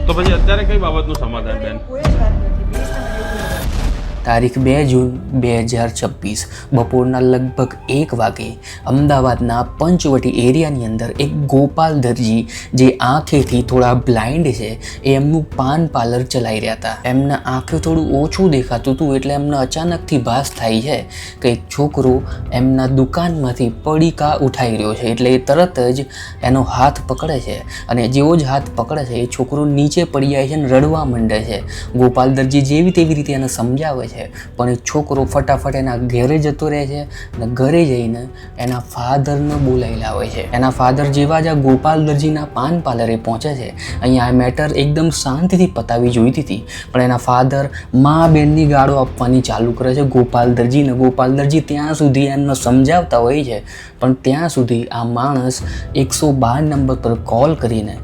તો પછી અત્યારે કઈ બાબતનું સમાધાન બેન? તારીખ 2 જૂન 2026 બપોરના લગભગ 1 વાગે અમદાવાદના પંચવટી એરિયાની અંદર એક ગોપાલ દરજી જે આંખેથી થોડા બ્લાઇન્ડ છે એ એમનું પાન પાર્લર ચલાવી રહ્યા હતા. એમના આંખે થોડું ઓછું દેખાતું હતું એટલે એમને અચાનકથી ભાસ થાય છે કે એક છોકરો એમના દુકાનમાંથી પડીકા ઉઠાવી રહ્યો છે. એટલે એ તરત જ એનો હાથ પકડે છે અને જેવો જ હાથ પકડે છે એ છોકરો નીચે પડી જાય છે અને રડવા માંડે છે. ગોપાલ દરજી જેવી તેવી રીતે એને સમજાવે છે પણ એ છોકરો ફટાફટ એના ઘરે જતો રહે છે અને ઘરે જઈને એના ફાધરને બોલાવી લાવે છે. એના ફાધર જેવા જ આ ગોપાલ દરજીના પાન પાર્લરે પહોંચે છે. અહીંયા આ મેટર એકદમ શાંતિથી પતાવી જોઈતી હતી પણ એના ફાધર મા બેનની ગાળો આપવાની ચાલુ કરે છે ગોપાલ દરજીને. ગોપાલ દરજી ત્યાં સુધી એમને સમજાવતા હોય છે પણ ત્યાં સુધી આ માણસ 112 નંબર પર કોલ કરીને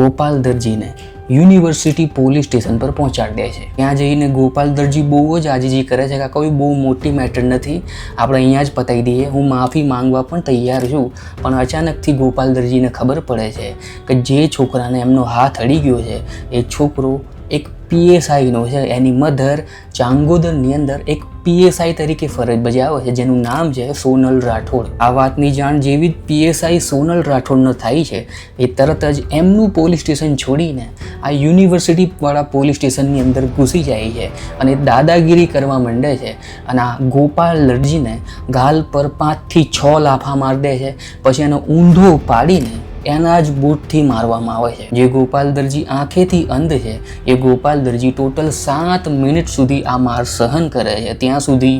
ગોપાલ દરજીને યુનિવર્સિટી પોલીસ સ્ટેશન પર પહોંચાડી દે છે. ત્યાં જઈને ગોપાલ દરજી બહુ જ આજીજી કરે છે કે કોઈ બહુ મોટી મેટર નથી, આપણે અહીંયા જ પતાવી દઈએ, હું માફી માંગવા પણ તૈયાર છું. પણ અચાનકથી ગોપાલ દરજીને ખબર પડે છે કે જે છોકરાને એમનો હાથ અડી ગયો છે એ છોકરો એક PSIનો છે. એની મધર ચાંગોદરની અંદર એક PSI તરીકે ફરજ બજાવે છે જેનું નામ છે સોનલ રાઠોડ. આ વાતની જાણ જેવી જ PSI સોનલ રાઠોડને થાય છે એ તરત જ એમનું પોલીસ સ્ટેશન છોડીને આ યુનિવર્સિટીવાળા પોલીસ સ્ટેશનની અંદર ઘૂસી જાય છે અને દાદાગીરી કરવા માંડે છે અને આ ગોપાલ દરજીને ગાલ પર 5 થી 6 લાફા મારી દે છે. પછી એનો ઊંધો પાડીને એના જ બૂટથી મારવામાં આવે છે. જે ગોપાલ દરજી આંખેથી અંધ છે એ ગોપાલ દરજી ટોટલ 7 મિનિટ સુધી આ માર સહન કરે છે. ત્યાં સુધી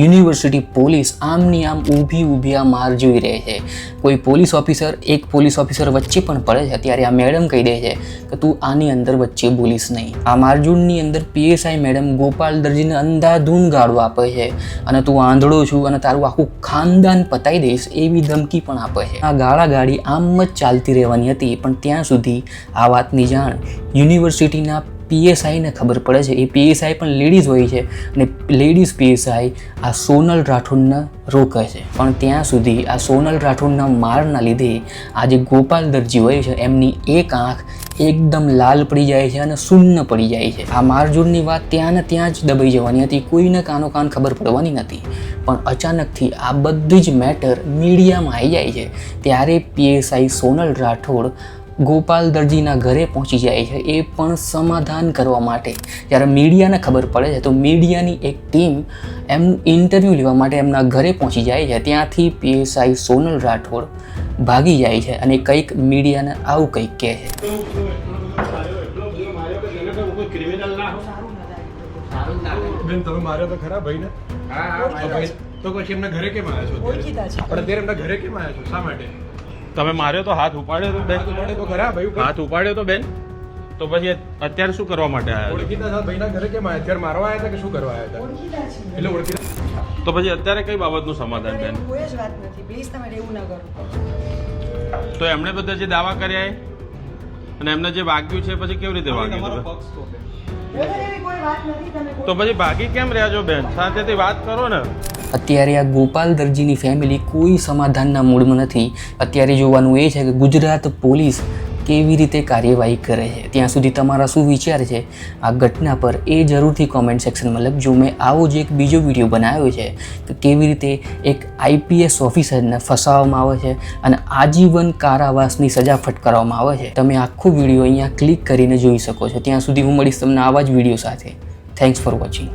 યુનિવર્સિટી પોલીસ આમની આમ ઊભી આ માર જોઈ રહે છે. કોઈ પોલીસ ઓફિસર એક પોલીસ ઓફિસર વચ્ચે પણ પડે છે ત્યારે આ મેડમ કહી દે છે કે તું આની અંદર વચ્ચે બોલીશ નહીં. આ મારઝૂડની અંદર PSI મેડમ ગોપાલ દરજીને અંધાધૂન ગાળો આપે છે અને તું આંધળો છું અને તારું આખું ખાનદાન પતાવી દઈશ એવી ધમકી પણ આપે છે. આ ગાળાગાળી આમ જ ચાલતી રહેવાની હતી પણ ત્યાં સુધી આ વાતની જાણ યુનિવર્સિટીના PSIને ખબર પડે છે. એ PSI પણ લેડીઝ હોય છે અને લેડીઝ PSI આ સોનલ રાઠોડને રોકે છે. પણ ત્યાં સુધી આ સોનલ રાઠોડના મારના લીધે આ જે ગોપાલ દરજી હોય છે એમની એક આંખ એકદમ લાલ પડી જાય છે અને શૂન્ય પડી જાય છે. આ મારઝૂડની વાત ત્યાં ને ત્યાં જ દબાઈ જવાની હતી, કોઈને કાનો કાન ખબર પડવાની નથી. પણ અચાનકથી આ બધી જ મેટર મીડિયામાં આવી જાય છે ત્યારે PSI સોનલ રાઠોડ ગોપાલ દરજીના ઘરે પહોંચી જાય છે એ પણ સમાધાન કરવા માટે. જ્યારે મીડિયાને ખબર પડે છે તો મીડિયાની એક ટીમ એમનું ઇન્ટરવ્યૂ લેવા માટે એમના ઘરે પહોંચી જાય છે. ત્યાંથી PSI સોનલ રાઠોડ ભાગી જાય છે અને કંઈક મીડિયાને આવું કંઈક કહે છે. તમે માર્યો તો ખરા ભાઈને? હા. તો પછી એમના ઘરે કેમ આવ્યા છો? પણ અત્યારે એમના ઘરે કેમ આવ્યા છો? શા માટે? તમે માર્યો તો હાથ ઉપાડ્યો તો બેન? તો ખરા ભાઈ, હાથ ઉપાડ્યો તો બેન? તો પછી અત્યારે શું કરવા માટે આવ્યા? ઓળખીતા સાહેબ ભાઈના ઘરે કેમ આવ્યા? અત્યારે મારવા આવ્યા હતા કે શું કરવા આવ્યા હતા? એટલે ઓળખીતા. તો પછી અત્યારે કઈ બાબતનું સમાધાન બેન? કોઈ જ વાત નથી, પ્લીઝ તમે એવું ના કરો. તો એમણે બધા જે દાવા કર્યા અને એમને જે વાગ્યું છે પછી કેવી રીતે વાગ્યું? તો પછી ભાગી કેમ રહ્યા છો બેન? શાંતિથી વાત કરો ને. અત્યારે આ ગોપાલ દરજીની ફેમિલી કોઈ સમાધાનના મૂડમાં નથી. અત્યારે જોવાનું એ છે કે ગુજરાત પોલીસ કેવી રીતે કાર્યવાહી કરે છે. ત્યાં સુધી તમારા શું વિચાર છે આ ઘટના પર એ જરૂરથી કોમેન્ટ સેક્શનમાં લખજો. મેં આવો જ એક બીજો વિડીયો બનાવ્યો છે કે કેવી રીતે એક IPS ઓફિસરને ફસાવવામાં આવે છે અને આજીવન કારાવાસની સજા ફટકારવામાં આવે છે. તમે આખો વિડીયો અહીંયા ક્લિક કરીને જોઈ શકો છો. ત્યાં સુધી હું મળીશ તમને આવા જ વિડીયો સાથે. Thanks for watching.